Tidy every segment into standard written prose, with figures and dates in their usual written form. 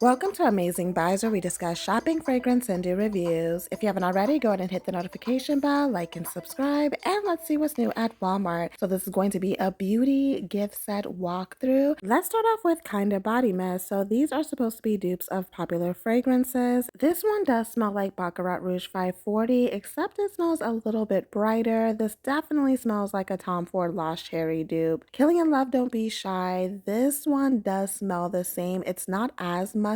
Welcome to Amazing Buys, where we discuss shopping, fragrance, and do reviews. If you haven't already, go ahead and hit the notification bell, like and subscribe, and let's see what's new at Walmart. So this is going to be a beauty gift set walkthrough. Let's start off with Kinda Body Mist. So these are supposed to be dupes of popular fragrances. This one does smell like Baccarat Rouge 540, except it smells a little bit brighter. This definitely smells like a Tom Ford Lost Cherry dupe. Killing in Love, Don't Be Shy. This one does smell the same. It's not as musky.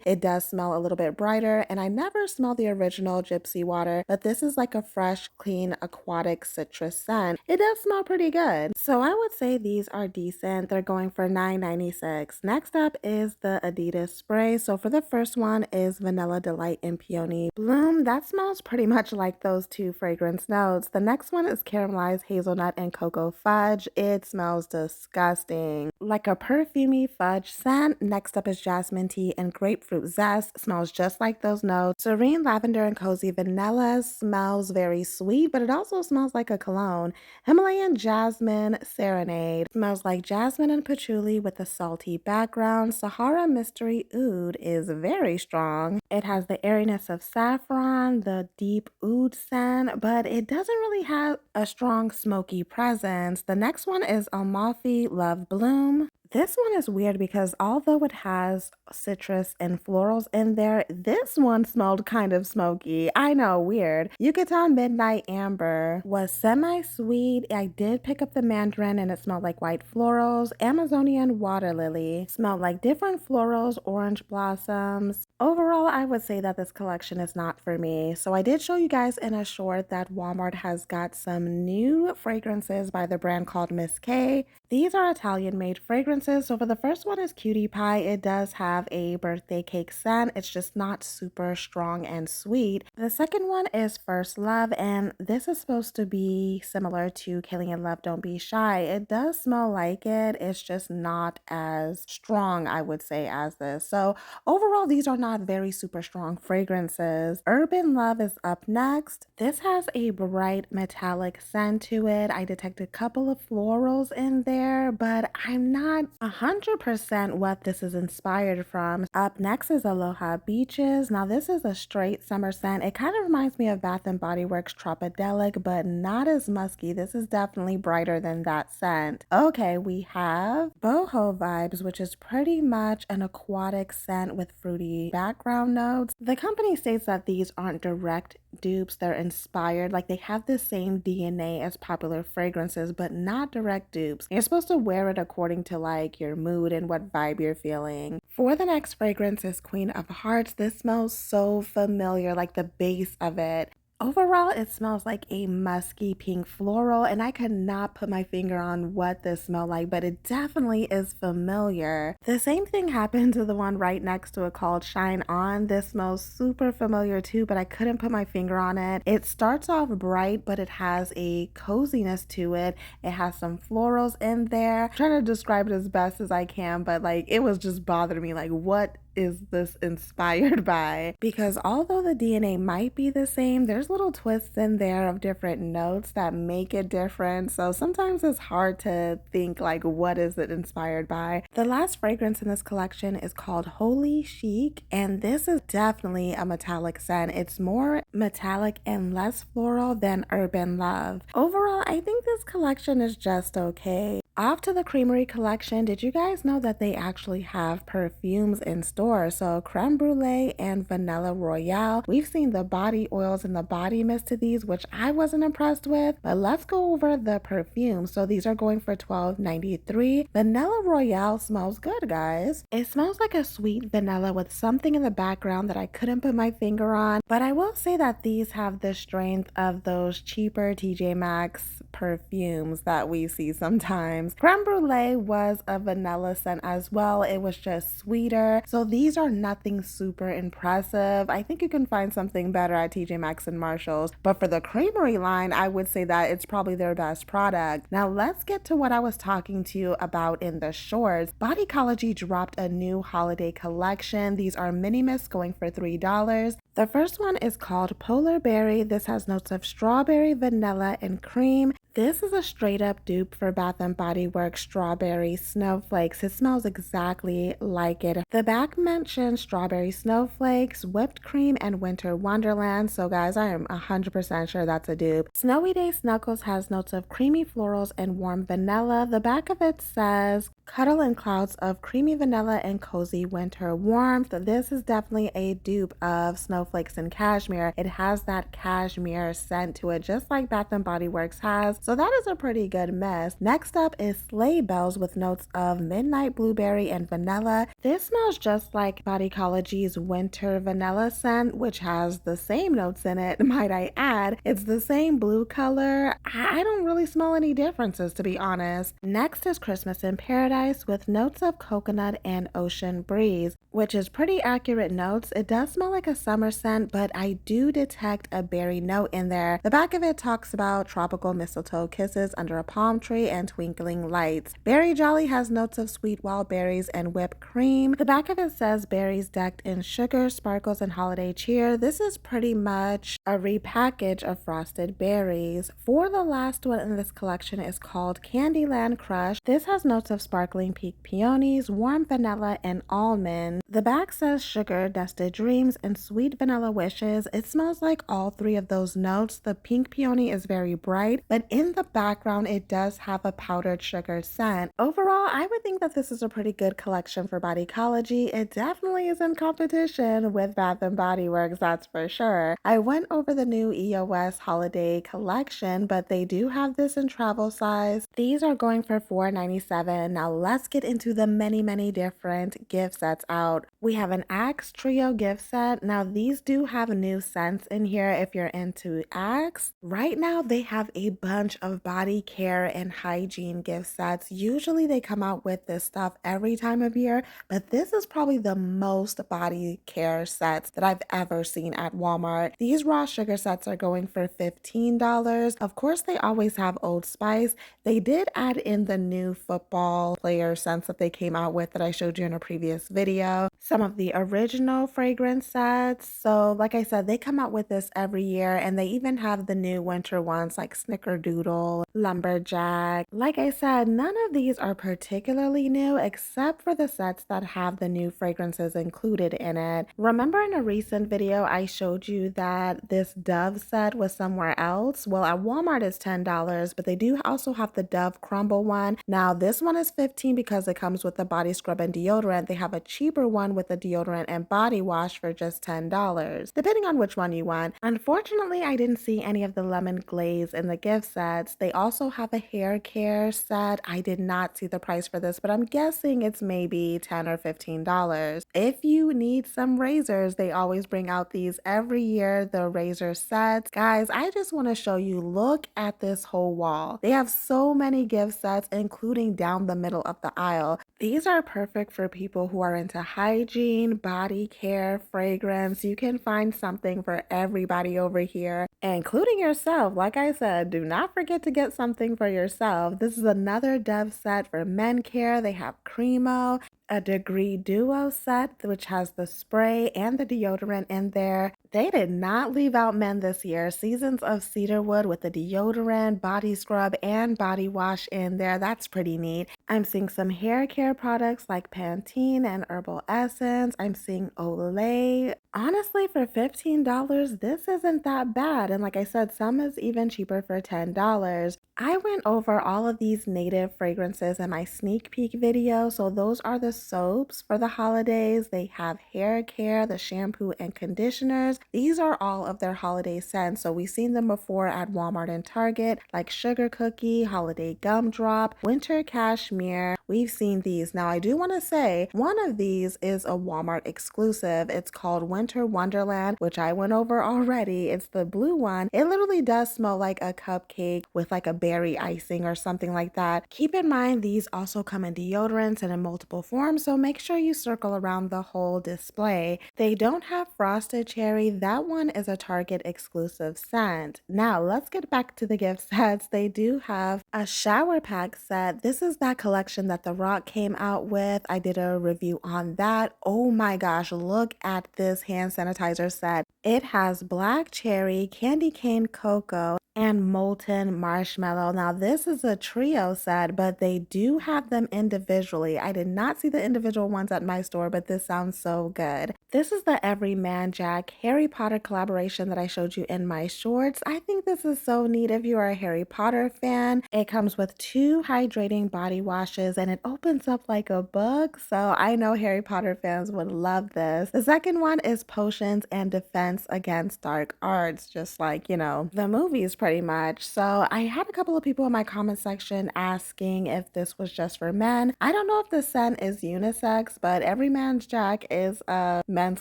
It does smell a little bit brighter, and I never smell the original Gypsy Water, but this is like a fresh, clean, aquatic citrus scent. It does smell pretty good. So I would say these are decent. They're going for $9.96. Next up is the Adidas spray. So for the first one is Vanilla Delight and Peony Bloom. That smells pretty much like those two fragrance notes. The next one is Caramelized Hazelnut and Cocoa Fudge. It smells disgusting. Like a perfumey fudge scent. Next up is Jasmine Tea and Grapefruit Zest. Smells just like those notes. Serene Lavender and Cozy Vanilla smells very sweet, but it also smells like a cologne. Himalayan Jasmine Serenade smells like jasmine and patchouli with a salty background. Sahara Mystery Oud is very strong. It has the airiness of saffron, the deep oud scent, but it doesn't really have a strong smoky presence. The next one is Amalfi Love Bloom. This one is weird because although it has citrus and florals in there, this one smelled kind of smoky. I know, weird. Yucatan Midnight Amber was semi-sweet. I did pick up the mandarin and it smelled like white florals. Amazonian Water Lily smelled like different florals, orange blossoms. Overall, I would say that this collection is not for me. So I did show you guys in a short that Walmart has got some new fragrances by the brand called Miss K. These are Italian-made fragrances. So for the first one is Cutie Pie. It does have a birthday cake scent. It's just not super strong and sweet. The second one is First Love, and this is supposed to be similar to Killing in Love, Don't Be Shy. It does smell like it. It's just not as strong, I would say, as this. So overall, these are not very super strong fragrances. Urban Love is up next. This has a bright metallic scent to it. I detect a couple of florals in there, but I'm not 100% what this is inspired from. Up next is Aloha Beaches. Now this is a straight summer scent. It kind of reminds me of Bath & Body Works Tropidelic, but not as musky. This is definitely brighter than that scent. Okay, we have Boho Vibes, which is pretty much an aquatic scent with fruity background notes. The company states that these aren't direct dupes, they're inspired, like they have the same DNA as popular fragrances, but not direct dupes. You're supposed to wear it according to like your mood and what vibe you're feeling. For the next fragrance is Queen of Hearts. This smells so familiar, like the base of it. Overall, it smells like a musky pink floral, and I could not put my finger on what this smelled like, but it definitely is familiar. The same thing happened to the one right next to it called Shine On. This smells super familiar too, but I couldn't put my finger on it. It starts off bright, but it has a coziness to it. It has some florals in there. I'm trying to describe it as best as I can, but like it was just bothering me. Like, what is this inspired by? Because although the DNA might be the same, there's little twists in there of different notes that make it different. So sometimes it's hard to think like, what is it inspired by? The last fragrance in this collection is called Holy Chic, and this is definitely a metallic scent. It's more metallic and less floral than Urban Love. Overall, I think this collection is just okay. Off to the Creamery collection. Did you guys know that they actually have perfumes in store? So Creme Brulee and Vanilla Royale. We've seen the body oils and the body mist to these, which I wasn't impressed with, but let's go over the perfume. So these are going for $12.93. Vanilla Royale smells good, guys. It smells like a sweet vanilla with something in the background that I couldn't put my finger on, but I will say that these have the strength of those cheaper TJ Maxx perfumes that we see sometimes. Creme Brulee was a vanilla scent as well. It was just sweeter. So these are nothing super impressive. I think you can find something better at TJ Maxx and Marshalls. But for the Creamery line, I would say that it's probably their best product. Now let's get to what I was talking to you about in the shorts. Bodycology dropped a new holiday collection. These are mini mists going for $3. The first one is called Polar Berry. This has notes of strawberry, vanilla, and cream. This is a straight up dupe for Bath& and Body Works Strawberry Snowflakes. It smells exactly like it. The back mentions strawberry snowflakes, whipped cream, and winter wonderland. So guys, I am 100% sure that's a dupe. Snowy Day Snuggles has notes of creamy florals and warm vanilla. The back of it says cuddle in clouds of creamy vanilla and cozy winter warmth. This is definitely a dupe of Snowflakes and Cashmere. It has that cashmere scent to it, just like Bath& and Body Works has. So that is a pretty good mess. Next up is Sleigh Bells with notes of midnight blueberry and vanilla. This smells just like Bodycology's winter vanilla scent, which has the same notes in it, might I add. It's the same blue color. I don't really smell any differences, to be honest. Next is Christmas in Paradise with notes of coconut and ocean breeze, which is pretty accurate notes. It does smell like a summer scent, but I do detect a berry note in there. The back of it talks about tropical mistletoe kisses under a palm tree and twinkling lights. Berry Jolly has notes of sweet wild berries and whipped cream. The back of it says berries decked in sugar, sparkles, and holiday cheer. This is pretty much a repackage of frosted berries. For the last one in this collection is called Candyland Crush. This has notes of sparkling pink peonies, warm vanilla, and almond. The back says sugar, dusted dreams, and sweet vanilla wishes. It smells like all three of those notes. The pink peony is very bright, but in the background, it does have a powdered sugar scent. Overall, I would think that this is a pretty good collection for Bodycology. It definitely is in competition with Bath& and Body Works, that's for sure. I went over the new EOS holiday collection, but they do have this in travel size. These are going for $4.97. Now let's get into the many different gift sets out. We have an Axe Trio gift set. Now these do have new scents in here if you're into Axe. Right now they have a bunch of body care and hygiene gift sets. Usually they come out with this stuff every time of year, but this is probably the most body care sets that I've ever seen at Walmart. These raw sugar sets are going for $15. Of course, they always have Old Spice. They did add in the new football player scents that they came out with that I showed you in a previous video. Some of the original fragrance sets. So like I said, they come out with this every year, and they even have the new winter ones like Snickerdoodle, Lumberjack. Like I said, none of these are particularly new except for the sets that have the new fragrances included in it. Remember in a recent video I showed you that this Dove set was somewhere else? Well, at Walmart it's $10, but they do also have the Dove Crumble one. Now this one is $15 because it comes with the body scrub and deodorant. They have a cheaper one with the deodorant and body wash for just $10, depending on which one you want. Unfortunately, I didn't see any of the lemon glaze in the gift sets. They also have a hair care set. I did not see the price for this, but I'm guessing it's maybe $10 or $15. If you need some razors, they always bring out these every year, the razor sets. Guys, I just want to show you, look at this whole wall. They have so many gift sets, including down the middle of the aisle. These are perfect for people who are into hygiene, body care, fragrance. You can find something for everybody over here, including yourself. Like I said, do not forget to get something for yourself. This is another Dove set for men care. They have Cremo, a Degree Duo set, which has the spray and the deodorant in there. They did not leave out men this year. Seasons of Cedarwood with the deodorant, body scrub, and body wash in there. That's pretty neat. I'm seeing some hair care products like Pantene and Herbal Essence. I'm seeing Olay. Honestly, for $15, this isn't that bad. And like I said, some is even cheaper for $10. I went over all of these native fragrances in my sneak peek video. So those are the soaps for the holidays. They have hair care, the shampoo and conditioners. These are all of their holiday scents. So we've seen them before at Walmart and Target, like Sugar Cookie, Holiday Gumdrop, Winter Cashmere. We've seen these. Now I do want to say one of these is a Walmart exclusive. It's called Winter Wonderland, which I went over already. It's the blue one. It literally does smell like a cupcake with like a berry icing or something like that. Keep in mind, these also come in deodorants and in multiple forms, so make sure you circle around the whole display. They don't have Frosted Cherry. That one is a Target exclusive scent. Now let's get back to the gift sets. They do have a shower pack set. This is that collection that The Rock came out with. I did a review on that. Oh my gosh, look at this hand sanitizer set. It has black cherry, candy cane cocoa, and molten marshmallow. Now, this is a trio set, but they do have them individually. I did not see the individual ones at my store, but this sounds so good. This is the Everyman Jack Harry Potter collaboration that I showed you in my shorts. I think this is so neat if you are a Harry Potter fan. It comes with 2 hydrating body washes and it opens up like a book. So I know Harry Potter fans would love this. The second one is potions and defense against dark arts, just like, the movies pretty much. So I had a couple of people in my comment section asking if this was just for men. I don't know if the scent is unisex, but Everyman's Jack is a men's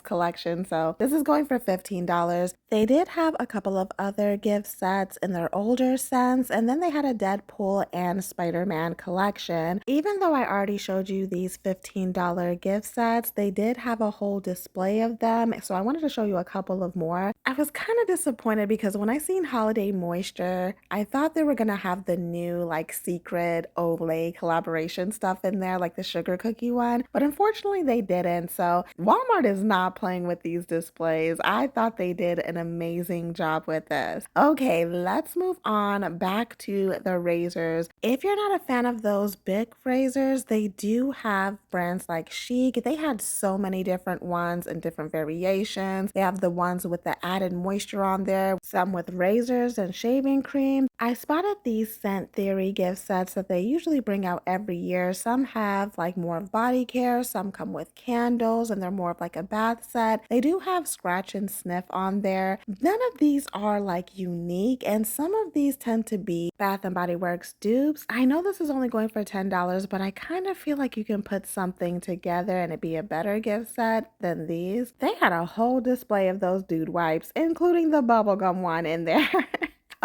collection. So this is going for $15. They did have a couple of other gift sets in their older scents, and then they had a Deadpool and Spider-Man collection. Even though I already showed you these $15 gift sets, they did have a whole display of them. So I wanted to show you a couple of more. I was kind of disappointed because when I seen Holiday Moisture, I thought they were gonna have the new like secret Olay collaboration stuff in there, like the sugar cookie one, but unfortunately they didn't. So Walmart is not playing with these displays. I thought they did an amazing job with this. Okay, let's move on back to the razors. If you're not a fan of those big razors, they do have brands like Chic. They had so many different ones and different variations. They have the ones with the added moisture on there, some with razors and shaving cream. I spotted these Scent Theory gift sets that they usually bring out every year. Some have like more of body care, some come with candles, and they're more of like a bath set. They do have scratch and sniff on there. None of these are like unique, and some of these tend to be Bath and Body Works dupes. I know this is only going for $10, but I kind of feel like you can put something together and it'd be a better gift set than these. They had a whole display of those dude wipes, including the bubblegum one in there.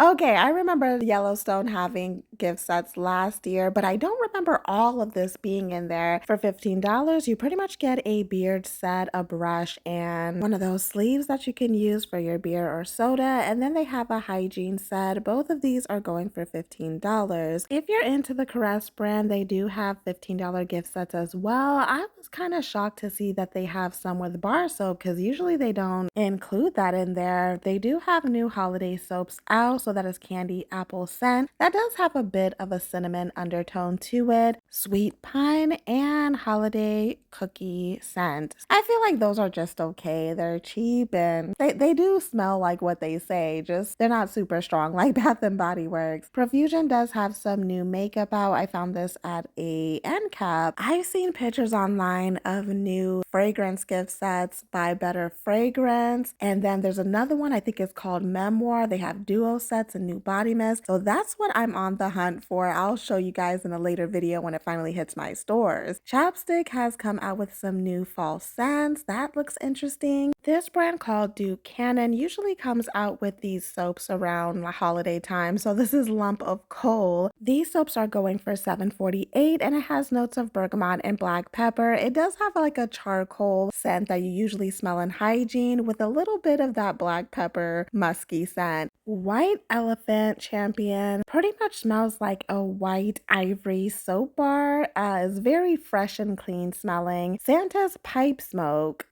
Okay, I remember Yellowstone having gift sets last year, but I don't remember all of this being in there. For $15, you pretty much get a beard set, a brush, and one of those sleeves that you can use for your beer or soda. And then they have a hygiene set. Both of these are going for $15. If you're into the Caress brand, they do have $15 gift sets as well. I was kind of shocked to see that they have some with bar soap because usually they don't include that in there. They do have new holiday soaps out, so that is Candy Apple Scent. That does have a bit of a cinnamon undertone to it, Sweet Pine, and Holiday Cookie Scent. I feel like those are just okay. They're cheap and they do smell like what they say, just they're not super strong like Bath and Body Works. Profusion does have some new makeup out. I found this at a end cap. I've seen pictures online of new fragrance gift sets by Better Fragrance, and then there's another one I think it's called Memoir. They have duo sets and new body mist. So that's what I'm on the hunt for. I'll show you guys in a later video when it finally hits my stores. Chapstick has come out with some new fall scents. That looks interesting. This brand called Duke Cannon usually comes out with these soaps around the holiday time. So this is Lump of Coal. These soaps are going for $7.48 and it has notes of bergamot and black pepper. It does have like a charcoal scent that you usually smell in hygiene with a little bit of that black pepper musky scent. White Elephant Champion pretty much smells like a white ivory soap bar. It's very fresh and clean smelling. Santa's Pipe Smoke.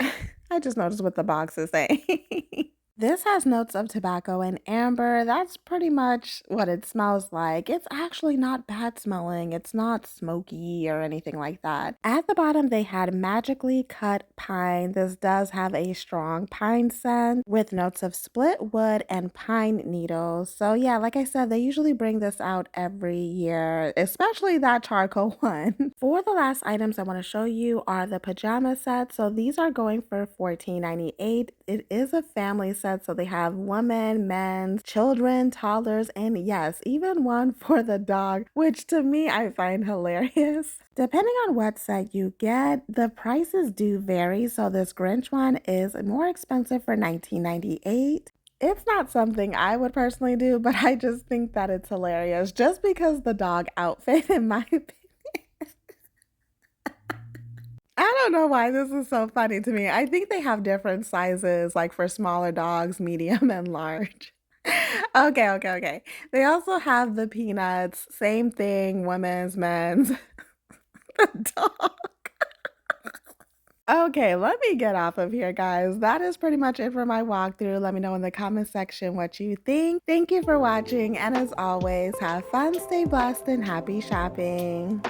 I just noticed what the box is saying. This has notes of tobacco and amber. That's pretty much what it smells like. It's actually not bad smelling. It's not smoky or anything like that. At the bottom, they had Magically Cut Pine. This does have a strong pine scent with notes of split wood and pine needles. So yeah, like I said, they usually bring this out every year, especially that charcoal one. For the last items I want to show you are the pajama sets. So these are going for $14.98. It is a family set, so they have women, men, children, toddlers, and yes, even one for the dog, which to me I find hilarious. Depending on what set you get, the prices do vary. So this Grinch one is more expensive for $19.98. It's not something I would personally do, but I just think that it's hilarious just because the dog outfit, in my opinion. I don't know why this is so funny to me. I think they have different sizes, like for smaller dogs, medium, and large. Okay. They also have the peanuts, same thing, women's, men's, the dog. Okay, let me get off of here, guys. That is pretty much it for my walkthrough. Let me know in the comment section what you think. Thank you for watching, and as always, have fun, stay blessed, and happy shopping.